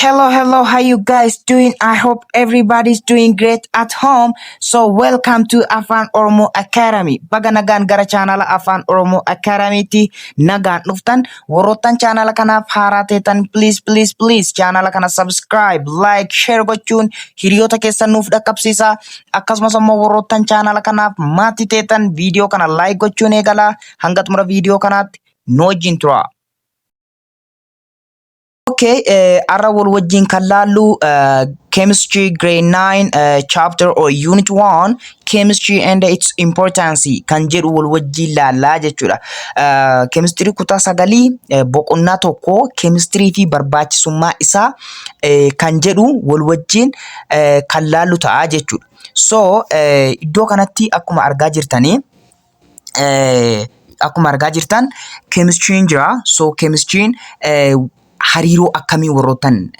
Hello, how you guys doing? I hope everybody's doing great at home. So welcome to Afaan Oromoo Academy. Baga nagaan gara channel Afaan Oromoo Academy ti nagaan dhuftan warroottan channel kanaaf haaraa teetan please channel kana subscribe, like, share gochuun hiriyoota keessan nuuf dhaqqabsiisa. Akkasumas immoo warroottan channel kanaaf maatii teetan video kana like gochuun eegala. Hanga xumura video kanaatti nu wajjin tura. Okay, arra wal wajjin kan laallu chemistry grade 9 chapter or unit 1 chemistry and its importance kan jedhu wal wajjin laallaa jechuudha. Chemistry kutaa sagalii boqonnaa tokko chemistry fi barbaachisummaa isaa kan jedhu wal wajjin kan laallu ta'a jechuudha. So iddoo kanatti akkuma argaa jirtan chemistry jira. So chemistry hariiroo akkamii warroottan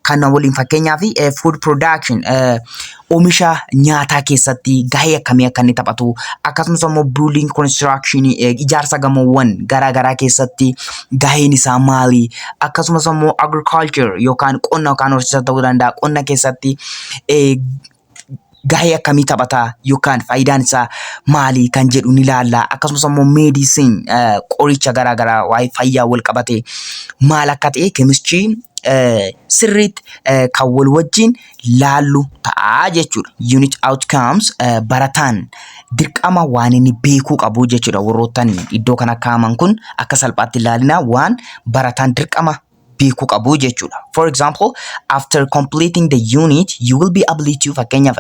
kana waliin fakkeenyaaf food production oomisha nyaataa keessatti gahee akkamii akka inni taphatu akkasumas immoo building construction ijaarsa gamoowwan garaagaraa keessatti gaheen isaa maali akkasumas immoo agriculture yookaan qonna yookaan horsiisa ta'uu danda'a qonna keessatti gahee akkamii taphata yookaan faayidaan isaa maali kan jedhu ni ilaalla akkasumas immoo medicine qoricha garaagaraa waa'ee fayyaa wal qabate maal akka ta'e chemistry sirriitti kan wal wajjin laallu ta'a jechuudha. Unit outcomes barataan dirqama waan inni beekuu qabu jechuudha. Warroottan iddoo kana kaa'aman kun akka salphaatti ilaalina waan barataan dirqama beekuu qabu jechuudha. For example, after completing the unit, you will be able to fakkeenyaaf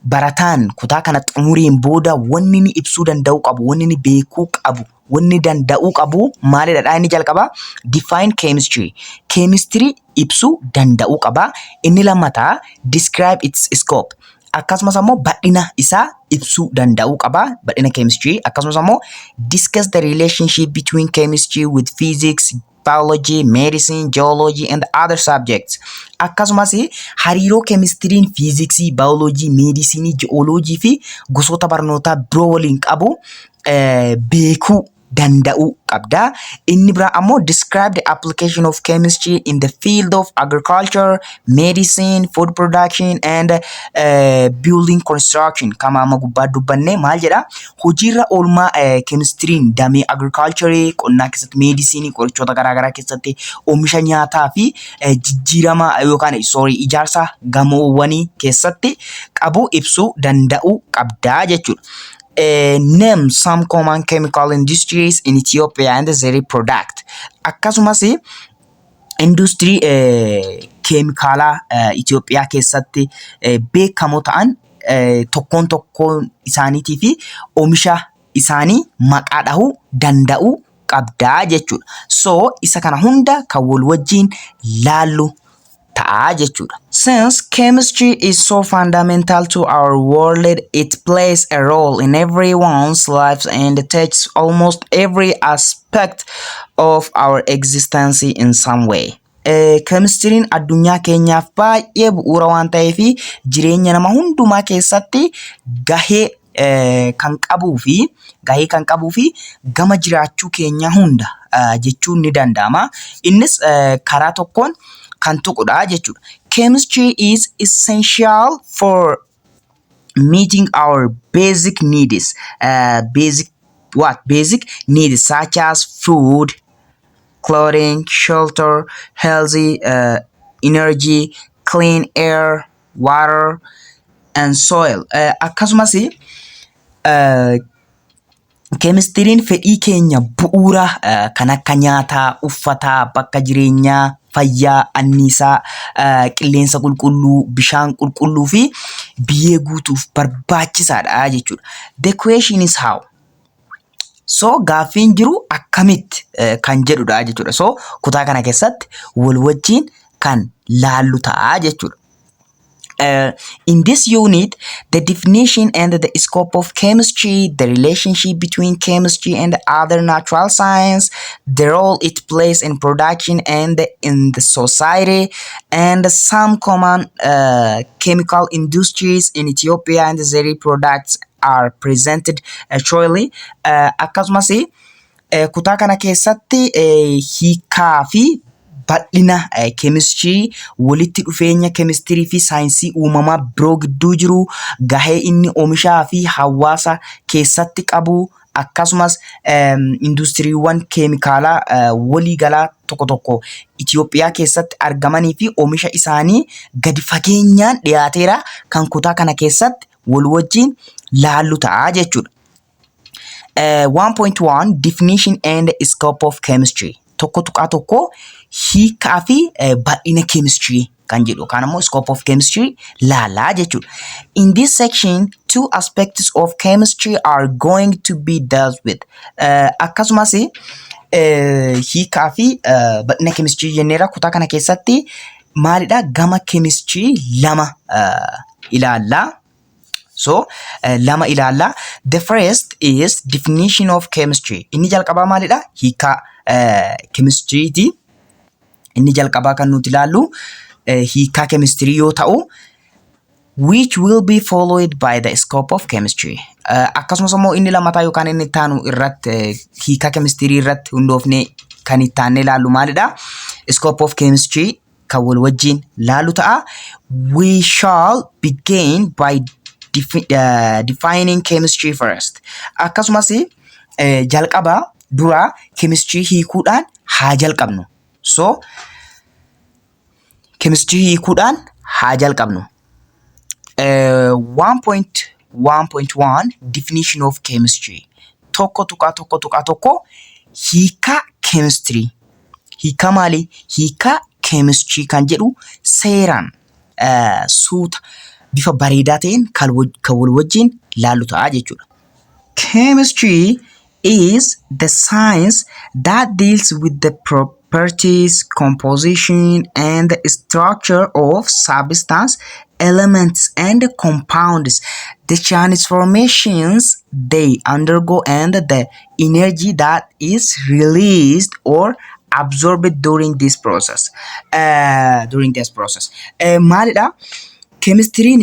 barataan kutaa kana xumuriin booda wanni inni ibsuu danda'u qabu, wanni inni beekuu qabu, wanni danda'uu qabu maalidha? Inni jalqaba define chemistry. Chemistry ibsuu danda'uu qaba. Inni lammataa describe its scope. Akkasumas immoo badhina isaa ibsuu danda'uu qaba. Badhina chemistry. Akkasumas immoo discuss the relationship between chemistry with physics, biology, medicine, geology and other subjects. Akkasumas hariiroo chemistry'n physics, biology, medicine, geology fi gosoota barnootaa biroo waliin qabu beekuu danda'uu qabda. Inni biraa ammoo describe the application of chemistry in the field of agriculture, medicine, food production and building construction. Kama amma gubbaa dubbanne maal jedha? Hojiirra oolmaa chemistry'n damee agriculture, qonnaa keessatti, medicine, qorichoota garaagaraa keessatti, oomisha nyaataa fi jijjiirama yookaan ijaarsa gamoowwanii keessatti qabu ibsuu danda'uu qabda jechuudha. Name some common chemical industries in Ethiopia and their product. Akkasumas industry keemikaalaa Itoophiyaa keessatti beekamoo ta'an tokkoon isaaniitii fi oomisha isaanii maqaa dhahuu danda'uu qabdaa jechuudha. So isa kana hunda kan wal wajjin laallu ta'a jechuudha. Since chemistry is so fundamental to our world, it plays a role in everyone's lives and touches almost every aspect of our existence in some way. Chemistry'n addunyaa keenyaaf baay'ee bu'uura waan ta'eef jireenya nama hundumaa keessatti gahee kan qabuu fi gama jiraachuu keenya hunda jechuun ni danda'ama. Innis karaa tokkoon kan tuqudha jechuudha. Chemistry is essential for meeting our basic needs. Basic needs such as food, clothing, shelter, healthy energy, clean air, water, and soil. Akkasumas chemistry'n fedhii keenya bu'uura kan akka nyaataa, uffataa, bakka jireenyaa, fayyaa, anniisaa, qilleensa qulqulluu, bishaan qulqulluu fi biyyee guutuuf barbaachisaadha jechuudha. The question is how. So gaaffiin jiru akkamitti kan jedhudha jechuudha. So kutaa kana keessatti wal wajjin kan laallu ta'a jechuudha. In this unit, the definition and the scope of chemistry, the relationship between chemistry and other natural science, the role it plays in production and in the society, and some common chemical industries in Ethiopia and their products are presented shortly. Akkasumas kutaa kana keessatti hiikaa fi bal'ina chemistry, walitti dhufeenya chemistry fi saayinsii uumamaa biroo gidduu jiru, gahee inni oomishaa fi hawaasa keessatti qabu, akkasumas industiriiwwan keemikaalaa waliigalaa tokko tokko Itoophiyaa keessatti argamanii fi oomisha isaanii gadi fageenyaan dhiyaateera kan kutaa kana keessatti wal wajjin laallu ta'a jechuudha. 1.1 Definition and Scope of Chemistry. Tokko tuqaa tokko hiikaa fi bal'ina chemistry kan jedhu yookaan immoo scope of chemistry laalaa jechuudha. In this section, two aspects of chemistry are going to be dealt with. Akkasumas hiikaa fi bal'ina chemistry jenneera kutaa kana keessatti maalidha gama chemistry lama ilaalla. So, lama ilaalla. The first is definition of chemistry. Inni jalqabaa maalidha? Hiikaa chemistry ti. Inni jalqabaa kan nuti ilaallu hiikaa chemistry yoo ta'u, which will be followed by the scope of chemistry. Akkasumas immoo inni lammataa yookaan inni itti aanu irratti hiikaa chemistry irratti hundoofnee kan itti aanee ilaallu maalidha? Scope of chemistry kan wal wajjin laallu ta'a. We shall begin by defining chemistry first. Akkasumas jalqaba dura chemistry hiikuudhaan haa jalqabnu. So chemistry hiikuudhaan haa jalqabnu. 1.1 Definition of chemistry. Tokko tuqaa hiika chemistry. Hiika maali? Hiika chemistry kan jedhu seeraan suuta bifa bareedaa ta'een kan wal wajjin laallu ta'a jechuudha. Chemistry is the science that deals with the properties, composition, and the structure of substance, elements, and compounds, the transformations they undergo, and the energy that is released or absorbed during this process. Maalidha? Chemistry'n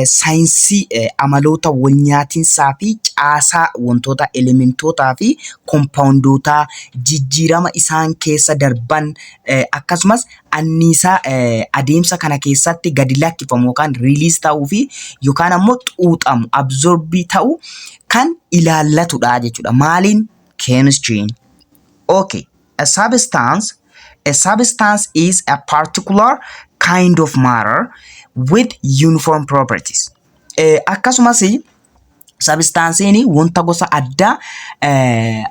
saayinsii amaloota wal nyaatiinsaa fi caasaa wantoota elementootaa fi kompoundootaa jijjiirama isaan keessa darban akkasumas anniisaa adeemsa kana keessatti gadi lakkifamu yookaan release ta'uu fi yookaan ammoo xuuxamu absorbii ta'u kan ilaallatudha jechuudha. Maaliin chemistry'n? Okay, a substance is a particular kind of matter with uniform properties. Akkasumas substanceeni wanta gosa addaa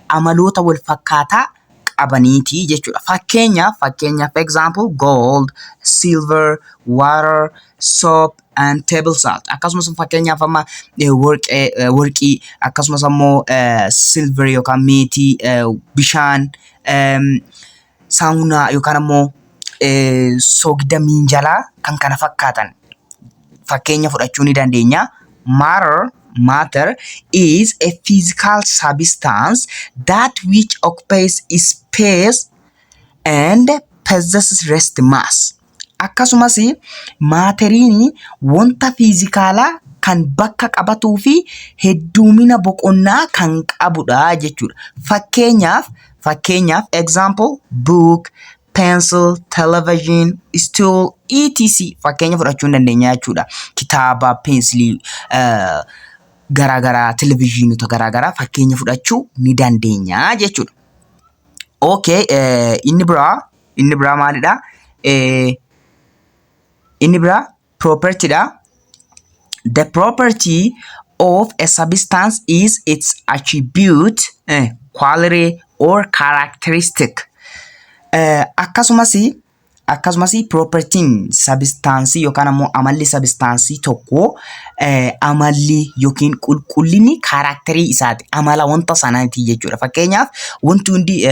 amaloota wal fakkaataa qabaniiti jechuudha. Fakkeenyaaf example gold, silver, water, soap and table salt. Akkasumas fakkeenyaaf amma warqii akkasumas ammoo silver yookaan meetii, bishaan, saawunaa yookaan ammoo soogidda minjaalaa kan kana fakkaatan fakkeenya fudhachuu ni dandeenya. Matter is a physical substance that which occupies space and possesses rest mass. Akkasumas maateriin wanta fiizikaalaa kan bakka qabatuu fi hedduumina boqonnaa kan qabudha jechuudha. Fakkeenyaaf example book, pencil, television, stool, etc. Fakkeenya fudhachuu dandeenya jechuudha. Kitaaba, pensilii garaagaraa, televiziyoonota garaagaraa fakkeenya fudhachuu ni dandeenya jechuudha. Okay, inni biraa maalidha? Inni biraa propertyidha. The property of a substance is its attribute, quality or characteristic. Akkasumas propertiin substaansii yookaan ammoo amalli substaansii tokko amalli yookiin qulqullinni kaaraakterii isaati. Amala wanta sanaati jechuudha. Fakkeenyaaf wanti hundi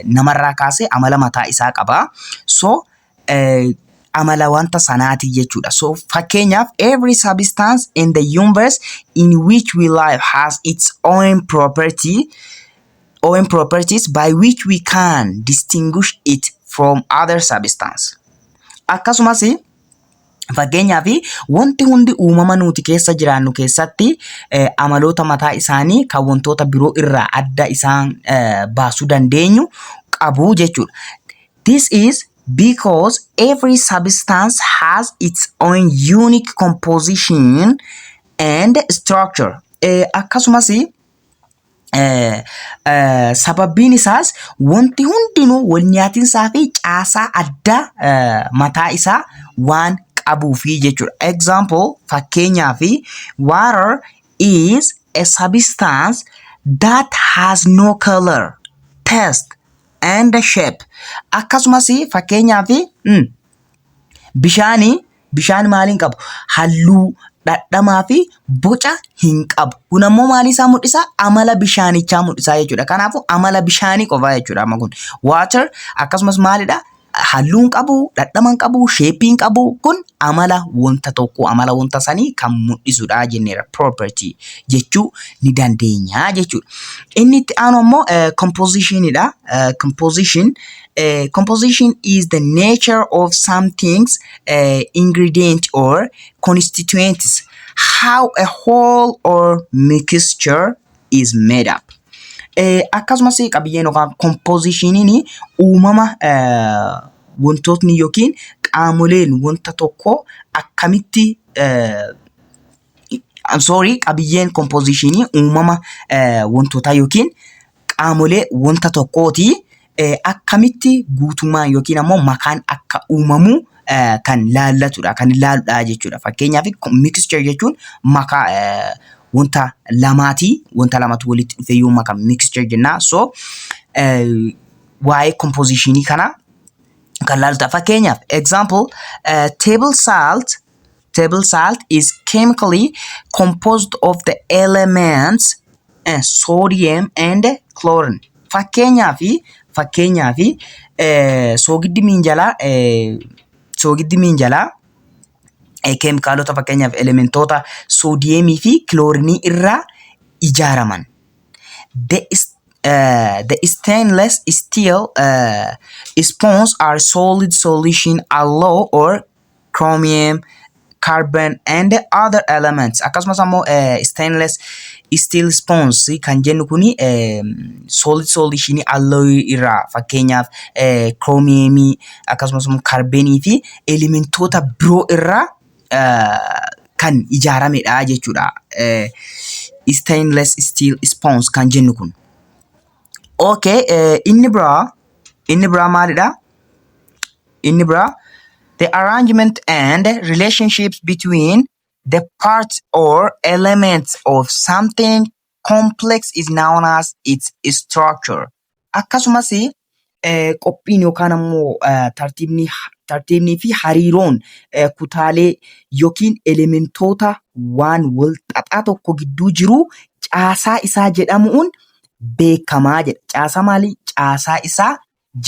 namarraa kaasee amala mataa isaa qaba. So amala wanta sanaati jechuudha. So fakkeenyaaf every substance in the universe in which we live has its own properties by which we can distinguish it from other substance. Akkasumas fakkeenyaaf wanti hundi uumama nuti keessa jiraannu keessatti amaloota mataa isaanii kan wantoota biroo irraa adda isaan baasuu dandeenyu qabu jechuudha. This is because every substance has its own unique composition and structure. Akkasumas sababbiin isaas wanti hundinuu wal nyaatinsaa fi caasaa addaa mataa isaa waan qabuufi jechuudha. Example fakkeenyaaf water is a substance that has no color, taste and shape. Akkasumas fakkeenyaaf bishaan maaliin qabu? Halluu, dhadhamaa fi boca hin qabu. Kun ammoo maali isaa mul'isa? Amala bishaanichaa mul'isa jechuudha. Kanaafuu amala bishaanii qofaa jechuudha amma kun. Water akkasumas maalidha? Halluu hin qabu, dhadhama hin qabu, sheepii hin qabu. Kun amala wanta tokko, amala wanta sanii kan mul'isudha jenneera. Property jechuu ni dandeenya jechuudha. Inni itti aanu ammoo compositionidha. Composition is the nature of something's ingredient or constituents, how a whole or mixture is made up. Akkasumas qabiyyeen yookaan compositioniin uumama wantootni yookiin qaamoleen wanta tokko akkamitti qabiyyeen compositionii uumama wantootaa yookiin qaamolee wanta tokkooti. Akkamitti guutummaan yookiin ammoo makaan akka uumamu kan laallatudha, kan ilaaludha jechuudha. Fakkeenyaaf mixture jechuun makaa wanta lamaati, wanta lamatu walitti dhufe yoo makaa mixture jenna. So waa'ee compositionii kana kan laaludha. Fakkeenyaaf example table salt is chemically composed of the elements sodium and chlorine. Fakkeenyaaf soogiddi minjaalaa keemikaalota fakkeenyaaf elementoota soodiyemii fi kiloorinii irraa ijaaraman. The stainless steel spoons are solid solution alloy or chromium, carbon and other elements. Akkasumas ammoo stainless steel spoons kan jennu kuni solid solution alloy irraa fakkeenyaaf chromium akkasumas ammoo carbonii fi elementoota biroo irraa kan ijaaramedha jechuudha. Stainless steel spoons kan jennu kun. Okay, inni biraa maalidha? Inni biraa the arrangement and relationships between the parts or elements of something complex is known as its structure. Akkasumas qophiin yookaan ammoo tartiibnii fi hariiroon kutaalee yookiin elementoota waan wal xaxaa tokko gidduu jiru caasaa isaa jedhamuun beekamaa jedha. Caasaa maali? Caasaa isaa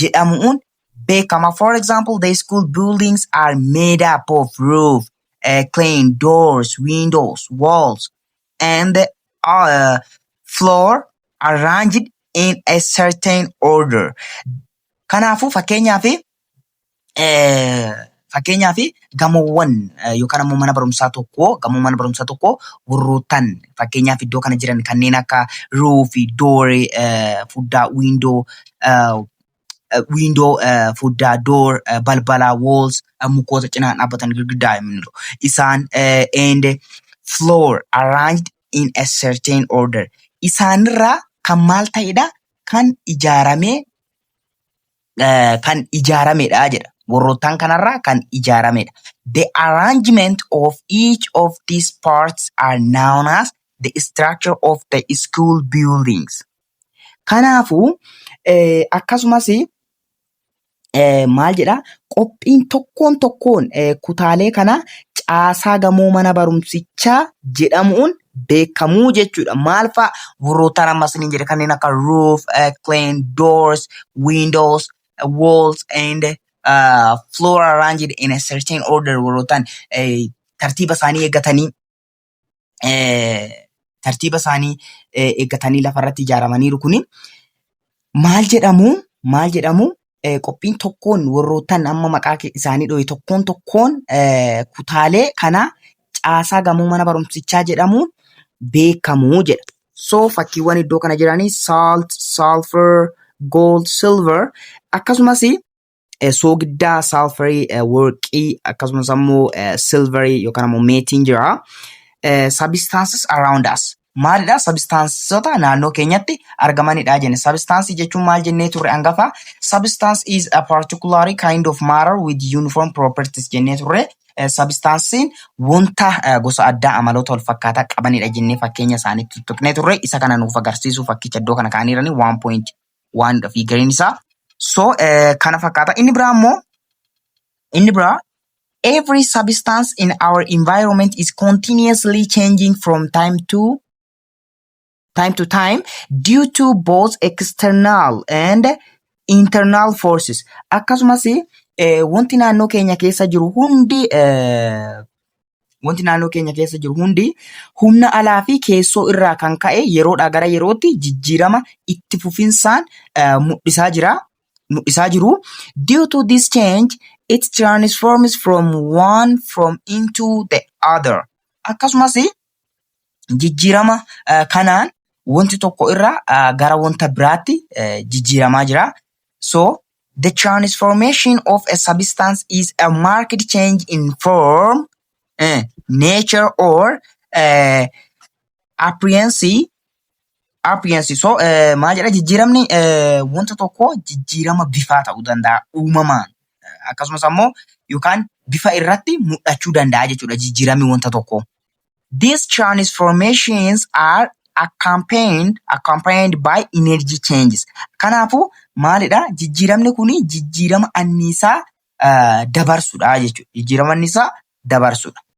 jedhamuun beekama. For example, the school buildings are made up of roof, clean doors, windows, walls, and floor arranged in a certain order. Kanaafuu fakkeenyaaf gamoowwan yookaan ammoo mana barumsaa tokko warroottan fakkeenyaaf iddoo kana jiran kanneen akka roof, door, fuddaa, window, fuddaa, door, balbala, walls, mukoota cinaan dhaabbatan girgiddaa himnu isaan and floor arranged in a certain order. Isaanirraa kan maal ta'edha? Kan ijaaramedha jedha. Warroottan kanarraa kan ijaaramedha. The arrangement of each of these parts are known as the structure of the school buildings. Kanaafuu akkasumas maal jedha? Qophiin tokkoon kutaalee kana caasaa gamoo mana barumsichaa jedhamuun beekamuu jechuudha. Maal fa'a? Warroottan ammas ni jedhe kanneen akka roof, clean doors, windows, walls and floor arranged in a certain order. Warroottan tartiiba isaanii eeggatanii lafarratti ijaaramaniiru kuni maal jedhamu? Qophiin tokkoon warroottan amma maqaa isaanii dho'e tokkoon kutaalee kana caasaa gamoo mana barumsichaa jedhamuun beekamuu jedha. So fakkiiwwan iddoo kana jiranii salt, sulfur, gold, silver akkasumas soogiddaa sulfurii, worqii akkasumas ammoo silverii yookaan ammoo meetiin jira. Substances around us. Maalidha? Substansota naannoo keenyatti argamanidha jenne. Substance jechuun maal jennee turre hangafa? Substance is a particular kind of matter with uniform properties jennee turre. Substanceen wanta gosa addaa amaloota wal fakkaataa qabanidha jennee fakkeenya isaaniitti tuqnee turre. Isa kana nuuf agarsiisuu fakkicha iddoo kana kaa'aniirani 1.1 fi gariin isaa. So kana fakkaata. Inni biraa every substance in our environment is continuously changing from time to time due to both external and internal forces. Akkasumas wanti naannoo keenya keessa jiru hundi humna alaa fi keessoo irraa kan ka'e yeroodhaa gara yerootti jijjiirama itti fufinsaan mul'isaa jiru. Due to this change, it transforms from into the other. Akkasumas jijjiirama kanaan wanti tokko irraa gara wanta biraatti jijjiiramaa jira. So the transformation of a substance is a marked change in form, nature or appearance. So maal jedha jijjiiramni wanta tokko jijjiirama bifaa ta'uu danda'a uumamaan. Akkasumas ammoo yookaan bifa irratti mul'achuu danda'a jechuudha jijjiiramni wanta tokko. These transformations are accompanied by energy changes. Kanaafuu maalidha? Jijjiiramni kuni jijjiirama anniisaa dabarsudha jechuudha. Jijjiirama anniisaa dabarsudha.